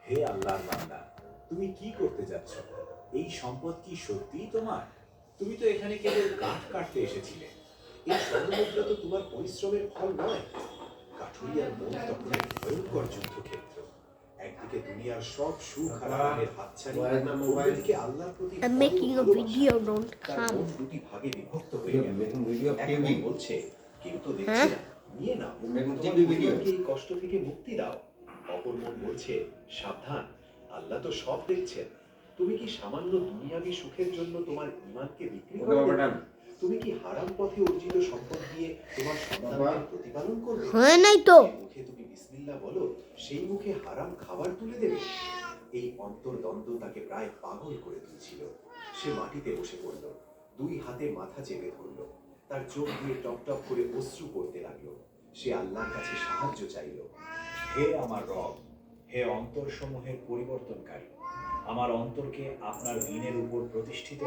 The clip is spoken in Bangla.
হে আল্লাহর বান্দা, তুমি কি করতে যাচ্ছ? এই সম্পদ কি সত্যিই তোমার? তুমি তো এখানে কেবল কাঠ কাটতে এসেছিলে। এই স্বর্ণমুদ্রা তো তোমার পরিশ্রমের ফল নয়। কাঠুরিয়ার মন তখন এক ভয়ঙ্কর যুদ্ধক্ষেত্র। একদিকে দুনিয়ার সব সুখ আর আরামের হাতছানি, অন্যদিকে আল্লাহর প্রতি I'm বড় making a ভালোবাসা। video, don't তার come. মন দুটি ভাগে বিভক্ত হয়ে গেল। এক মন বলছে, কেউ তো দেখছে হ্যাঁ? না, নিয়ে নাও, তোমার পরিবারকে এই কষ্ট থেকে মুক্তি দাও। অপর মন বলছে, সাবধান, আল্লাহ তো সব দেখছেন। তুমি কি সামান্য দুনিয়াবী সুখের জন্য তোমার ঈমানকে বিক্রি করে দেবে? তুমি কি হারাম পথে অর্জিত সম্পদ দিয়ে তোমার সন্তানকে প্রতিপালন করবে? হয় নাই তো। যে মুখে তুমি বিসমিল্লাহ বলো, সেই মুখে হারাম খাবার তুলে দেবে? এই অন্তর্দ্বন্দ্ব তাকে প্রায় পাগল করে তুলছিল। সে মাটিতে বসে পড়ল, দুই হাতে মাথা চেপে ধরল। তার চোখ দিয়ে টপ টপ করে অশ্রু পড়তে লাগলো। সে আল্লাহর কাছে সাহায্য চাইল। হে আমার রব, হে অন্তরসমূহের পরিবর্তনকারী, আমার অন্তরকে আপনার দিনের উপর প্রতিষ্ঠিত